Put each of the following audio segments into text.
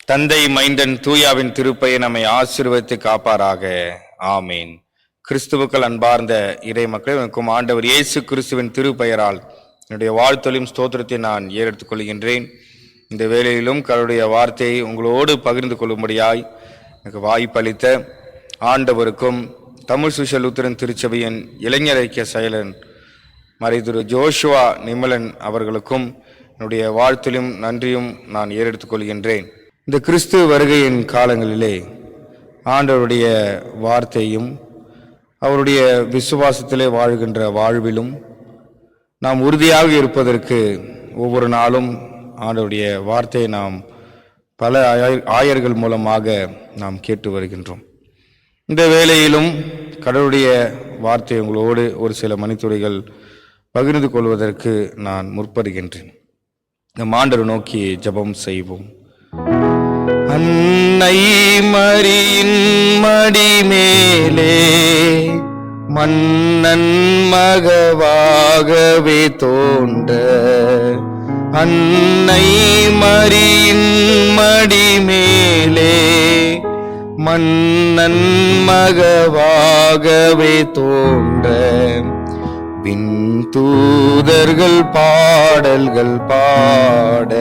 தந்தை, மைந்தன், தூயாவின் திருப்பெயர் நம்மை ஆசீர்வதித்து காப்பாராக. ஆமீன். கிறிஸ்துவுக்கள் அன்பார்ந்த இறை மக்கள், எனக்கும் ஆண்டவர் இயேசு கிறிஸ்துவின் திருப்பெயரால் என்னுடைய வாழ்த்தொழியும் ஸ்தோத்திரத்தை நான் ஏறெடுத்துக் கொள்கின்றேன். இந்த வேளையிலும் கடவுளுடைய வார்த்தையை உங்களோடு பகிர்ந்து கொள்ளும்படியாய் எனக்கு வாய்ப்பளித்த ஆண்டவருக்கும் தமிழ் சுவிசேஷ லூத்தரன் திருச்சபையின் இளைஞர் ஐக்கிய செயலன் மறைதிரு ஜோஷுவா நிமலன் அவர்களுக்கும் என்னுடைய வாழ்த்திலும் நன்றியும் நான் ஏறெடுத்துக் கொள்கின்றேன். இந்த கிறிஸ்து வருகையின் காலங்களிலே ஆண்டவருடைய வார்த்தையும் அவருடைய விசுவாசத்திலே வாழ்கின்ற வாழ்விலும் நாம் உறுதியாக இருப்பதற்கு ஒவ்வொரு நாளும் ஆண்டவருடைய வார்த்தையை நாம் பல ஆயர்கள் மூலமாக நாம் கேட்டு வருகின்றோம். இந்த வேளையிலும் கடவுளுடைய வார்த்தை உங்களோடு ஒரு சில மணித்துறைகள் பகிர்ந்து கொள்வதற்கு நான் முற்படுகின்றேன். நம் ஆண்டவர் நோக்கி ஜெபம் செய்வோம். அன்னை மரியின் மடி மேலே மன்னன் மகவாகவே தோன்ற, அன்னை மரியின் மடி மேலே மன்னன் மகவாகவே தோன்ற, விண்தூதர்கள் பாடல்கள் பாட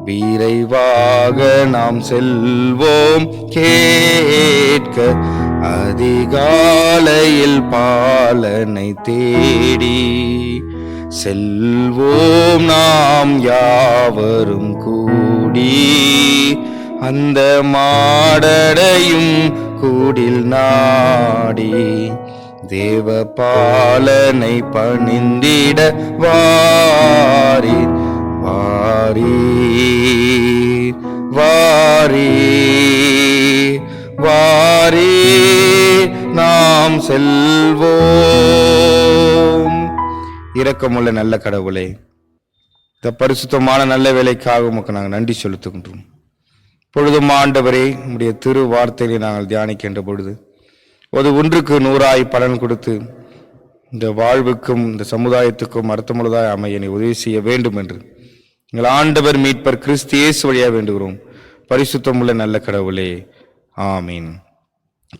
விரைவாக நாம் செல்வோம் கேட்க, அதிகாலையில் பாலனை தேடி செல்வோம் நாம் யாவரும் கூடி, அந்த மாடடையும் கூடில் நாடி தேவ பாலனை பணிந்திட வாரி வாரி வாரி வாரி நாம் செல்வோம். இரக்கமுள்ள நல்ல கடவுளே, இந்த பரிசுத்தமான நல்ல வேலைக்காக உமக்கு நாங்கள் நன்றி செலுத்துகின்றோம். பொழுதும் ஆண்டவரே, உம்முடைய திரு வார்த்தையை நாங்கள் தியானிக்கின்ற பொழுது அது ஒன்றுக்கு 100 பலன் கொடுத்து இந்த வாழ்வுக்கும் இந்த சமுதாயத்துக்கும் அர்த்தமுள்ளதாய் அமைய நீ உதவி செய்ய வேண்டும் என்று எங்கள் ஆண்டவர் மீட்பர் கிறிஸ்து இயேசு வழியாக வேண்டுகிறோம். பரிசுத்தமுள்ள நல்ல கடவுளே, ஆமீன்.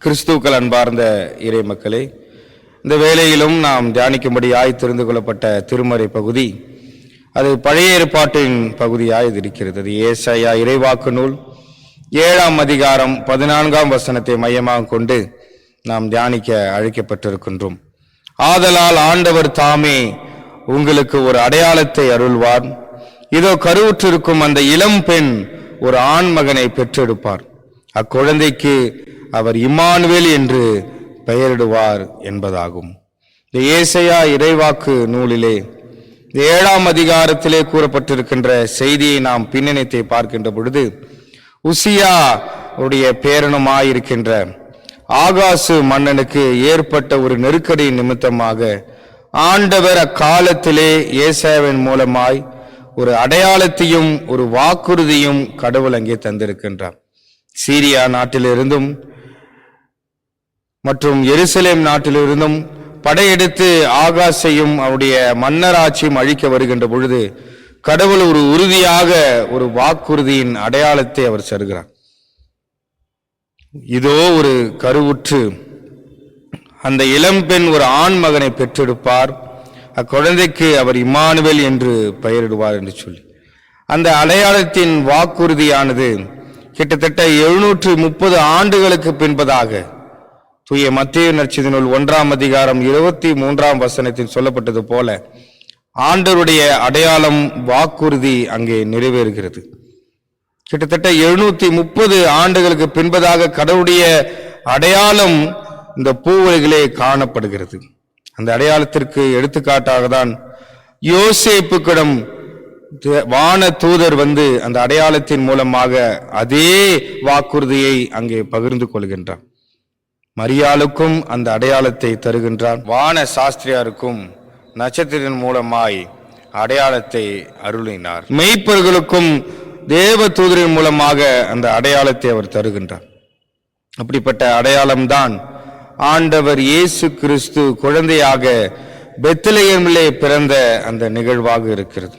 கிறிஸ்துவுக்கள் அன்பார்ந்த இறை மக்களே, இந்த வேளையிலும் நாம் தியானிக்கும்படியாய் தெரிந்து கொள்ளப்பட்ட திருமறை பகுதி அது பழைய ஏற்பாட்டின் பகுதியாய் இது இருக்கிறது. அது ஏசாயா இறைவாக்கு நூல் 7ஆம் அதிகாரம் 14ஆம் வசனத்தை மையமாக கொண்டு நாம் தியானிக்க அழைக்கப்பட்டிருக்கின்றோம். ஆதலால் ஆண்டவர் தாமே உங்களுக்கு ஒரு அடையாளத்தை அருள்வார். இதோ கருவுற்றிருக்கும் அந்த இளம் பெண் ஒரு ஆண் மகனை பெற்றெடுப்பார். அக்குழந்தைக்கு அவர் இம்மானுவேல் என்று பெயரிடுவார் என்பதாகும். இந்த ஏசாயா இறைவாக்கு நூலிலே 7ஆம் அதிகாரத்திலே கூறப்பட்டிருக்கின்ற செய்தியை நாம் பின்னணித்தை பார்க்கின்ற பொழுது, உசியா உடைய பேரனுமாயிருக்கின்ற ஆகாசு மன்னனுக்கு ஏற்பட்ட ஒரு நெருக்கடி நிமித்தமாக ஆண்டவர் அக்காலத்திலே ஏசாயாவின் மூலமாய் ஒரு அடையாளத்தையும் ஒரு வாக்குறுதியும் கடவுள் அங்கே தந்திருக்கின்றார். சீரியா நாட்டிலிருந்தும் மற்றும் எருசலேம் நாட்டிலிருந்தும் படையெடுத்து ஆகாசையும் அவருடைய மன்னராட்சியும் அழிக்க வருகின்ற பொழுது கடவுள் ஒரு உறுதியாக ஒரு வாக்குறுதியின் அடையாளத்தை அவர் தருகிறார். இதோ ஒரு கருவுற்று அந்த இளம்பெண் ஒரு ஆண் மகனை பெற்றெடுப்பார். அக்குழந்தைக்கு அவர் இம்மானுவேல் என்று பெயரிடுவார் என்று சொல்லி அந்த அடையாளத்தின் வாக்குறுதியானது கிட்டத்தட்ட 730 ஆண்டுகளுக்கு பின்பதாக தூய மத்தேயு நற்செய்தி நூல் 1ஆம் அதிகாரம் 23ஆம் வசனத்தில் சொல்லப்பட்டது போல ஆண்டவருடைய அடையாளம் வாக்குறுதி அங்கே நிறைவேறுகிறது. கிட்டத்தட்ட 730 ஆண்டுகளுக்கு பின்பதாக கடவுளுடைய அடையாளம் இந்த பூவுலகிலே காணப்படுகிறது. அந்த அடையாளத்திற்கு எடுத்துக்காட்டாக தான் யோசேப்புக்கிடம் வான தூதர் வந்து அந்த அடையாளத்தின் மூலமாக அதே வாக்குறுதியை அங்கே பகிர்ந்து கொள்கின்றார். மரியாளுக்கும் அந்த அடையாளத்தை தருகின்றார். வான சாஸ்திரியாருக்கும் நட்சத்திரத்தின் மூலமாய் அடையாளத்தை அருளினார். மெய்ப்பர்களுக்கும் தேவ தூதரின் மூலமாக அந்த அடையாளத்தை அவர் தருகின்றார். அப்படிப்பட்ட அடையாளம்தான் ஆண்டவர் இயேசு கிறிஸ்து குழந்தையாக பெத்லகேமிலே பிறந்த அந்த நிகழ்வாக இருக்கிறது.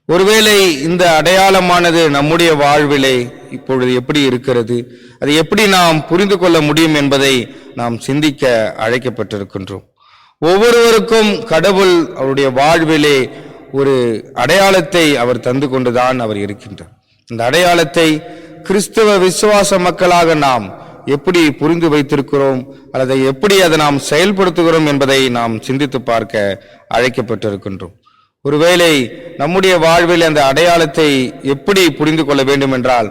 ஒருவேளை இந்த அடையாளமானது நம்முடைய வாழ்விலே இப்பொழுது எப்படி இருக்கிறது, அதை எப்படி நாம் புரிந்து கொள்ள முடியும் என்பதை நாம் சிந்திக்க அழைக்கப்பட்டிருக்கின்றோம். ஒவ்வொருவருக்கும் கடவுள் அவருடைய வாழ்விலே ஒரு அடையாளத்தை அவர் தந்து கொண்டுதான் அவர் இருக்கின்றார். இந்த அடையாளத்தை கிறிஸ்தவ விசுவாச மக்களாக நாம் எப்படி புரிந்து வைத்திருக்கிறோம் அல்லது எப்படி அதை நாம் செயல்படுத்துகிறோம் என்பதை நாம் சிந்தித்து பார்க்க அழைக்கப்பட்டிருக்கின்றோம். ஒருவேளை நம்முடைய வாழ்வில் அந்த அடையாளத்தை எப்படி புரிந்து கொள்ள வேண்டும் என்றால்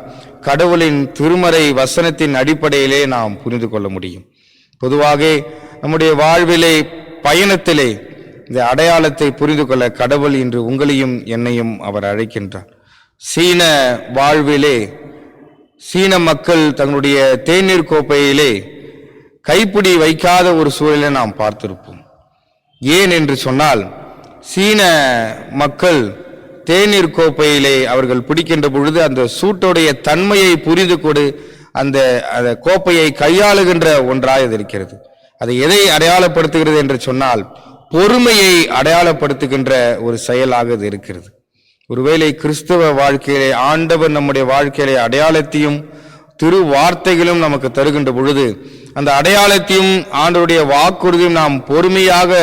கடவுளின் திருமறை வசனத்தின் அடிப்படையிலே நாம் புரிந்து கொள்ள முடியும். பொதுவாக நம்முடைய வாழ்விலே பயணத்திலே இந்த அடையாளத்தை புரிந்து கொள்ள கடவுள் இன்று உங்களையும் என்னையும் அவர் அழைக்கின்றார். சீன வாழ்விலே சீன மக்கள் தங்களுடைய தேநீர் கோப்பையிலே கைப்பிடி வைக்காத ஒரு சூழலை நாம் பார்த்திருப்போம். ஏன் என்று சொன்னால், சீன மக்கள் தேநீர் கோப்பையிலே அவர்கள் பிடிக்கின்ற பொழுது அந்த சூட்டுடைய தன்மையை புரிந்து கொண்டு அந்த கோப்பையை கையாளுகின்ற ஒன்றாக இருக்கிறது. அது எதை அடையாளப்படுத்துகிறது என்று சொன்னால், பொறுமையை அடையாளப்படுத்துகின்ற ஒரு செயலாக இது இருக்கிறது. ஒருவேளை கிறிஸ்தவ வாழ்க்கையிலே ஆண்டவர் நம்முடைய வாழ்க்கையிலே அடையாளத்தையும் திரு வார்த்தைகளும் நமக்கு தருகின்ற பொழுது அந்த அடையாளத்தையும் ஆண்டவருடைய வாக்குறுதியும் நாம் பொறுமையாக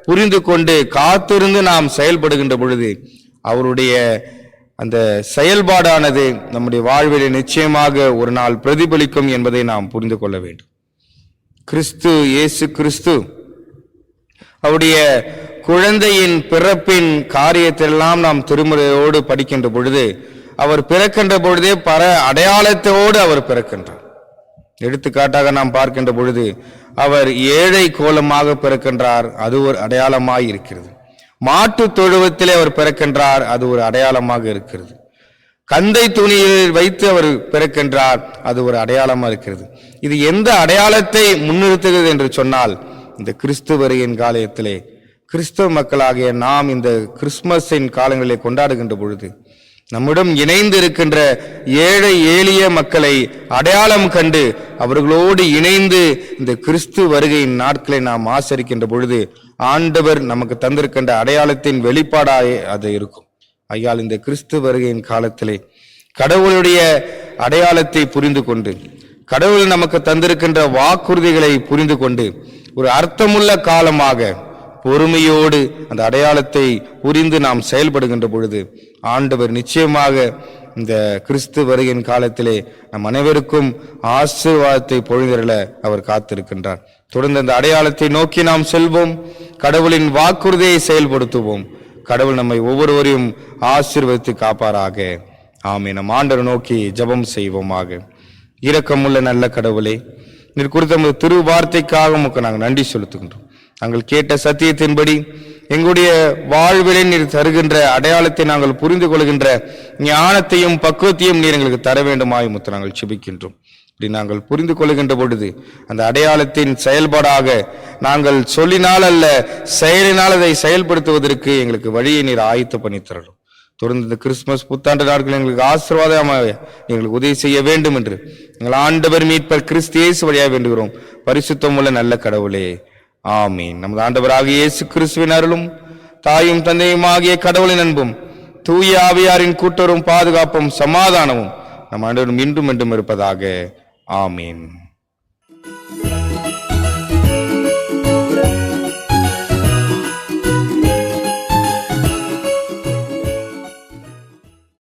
புரிந்து கொண்டு காத்திருந்து நாம் செயல்படுகின்ற பொழுது அவருடைய அந்த செயல்பாடானது நம்முடைய வாழ்விலே நிச்சயமாக ஒரு நாள் பிரதிபலிக்கும் என்பதை நாம் புரிந்து கொள்ள வேண்டும். இயேசு கிறிஸ்து அவருடைய குழந்தையின் பிறப்பின் காரியத்தெல்லாம் நாம் திருமுறையோடு படிக்கின்ற பொழுது அவர் பிறக்கின்ற பொழுதே பல அடையாளத்தோடு அவர் பிறக்கின்றார். எடுத்துக்காட்டாக நாம் பார்க்கின்ற பொழுது அவர் ஏழை கோலமாக பிறக்கின்றார், அது ஒரு அடையாளமாய் இருக்கிறது. மாட்டு தொழுவத்திலே அவர் பிறக்கின்றார், அது ஒரு அடையாளமாக இருக்கிறது. கந்தை துணியில் வைத்து அவர் பிறக்கின்றார், அது ஒரு அடையாளமாக இருக்கிறது. இது எந்த அடையாளத்தை முன்னிறுத்துகிறது என்று சொன்னால், இந்த கிறிஸ்து வருகையின் காலத்திலே கிறிஸ்தவ மக்களாகிய நாம் இந்த கிறிஸ்துமஸின் காலங்களிலே கொண்டாடுகின்ற பொழுது நம்மிடம் இணைந்து இருக்கின்ற ஏழை எளிய மக்களை அடையாளம் கண்டு அவர்களோடு இணைந்து இந்த கிறிஸ்து வருகையின் நாட்களை நாம் ஆசரிக்கின்ற பொழுது ஆண்டவர் நமக்கு தந்திருக்கின்ற அடையாளத்தின் வெளிப்பாடாக அது இருக்கும். ஐயால் இந்த கிறிஸ்து வருகையின் காலத்திலே கடவுளுடைய அடையாளத்தை புரிந்து கொண்டு கடவுள் நமக்கு தந்திருக்கின்ற வாக்குறுதிகளை புரிந்து கொண்டு ஒரு அர்த்தமுள்ள காலமாக பொறுமையோடு அந்த அடையாளத்தை புரிந்து நாம் செயல்படுகின்ற பொழுது ஆண்டவர் நிச்சயமாக இந்த கிறிஸ்து வருகையின் காலத்திலே நம் அனைவருக்கும் ஆசீர்வாதத்தை பொழிந்தருள அவர் காத்திருக்கின்றார். தொடர்ந்து அந்த அடையாளத்தை நோக்கி நாம் செல்வோம், கடவுளின் வாக்குறுதியை செயல்படுத்துவோம். கடவுள் நம்மை ஒவ்வொருவரையும் ஆசீர்வதித்து காப்பாராக. ஆமென். நம் ஆண்டவர் நோக்கி ஜெபம் செய்வோமாக. இரக்கமுள்ள நல்ல கடவுளே, நீர் குறித்த திரு வார்த்தைக்காக உமக்கு நாங்கள் நன்றி செலுத்துகின்றோம். நாங்கள் கேட்ட சத்தியத்தின்படி எங்களுடைய வாழ்விலே நீர் தருகின்ற அடையாளத்தை நாங்கள் புரிந்து கொள்கின்ற ஞானத்தையும் பக்குவத்தையும் நீர் எங்களுக்கு தர வேண்டுமாய் உமக்கு நாங்கள் செபிக்கின்றோம். இப்படி நாங்கள் புரிந்து கொள்கின்ற பொழுது அந்த அடையாளத்தின் செயல்பாடாக நாங்கள் சொல்லினால் அல்ல செயலினால் அதை செயல்படுத்துவதற்கு எங்களுக்கு வழியை நீர் ஆயத்த பண்ணி தரணும். தொடர்ந்து இந்த கிறிஸ்துமஸ் புத்தாண்டு நாட்கள் எங்களுக்கு ஆசீர்வாதமாக எங்களுக்கு உதவி செய்ய வேண்டும் என்று எங்கள் ஆண்டவர் மீட்பர் கிறிஸ்து இயேசு வழியாக வேண்டுகிறோம். பரிசுத்தமுள்ள நல்ல கடவுளே, ஆமீன். நமது ஆண்டவராகிய இயேசு கிறிஸ்துவின் அருளும் தாயும் தந்தையும் ஆகிய கடவுளின் அன்பும் தூய ஆவியாரின் கூட்டுறவும் பாதுகாப்பும் சமாதானமும் நம் ஆண்டவரும் இன்றும் என்றும் இருப்பதாக. ஆமீன்.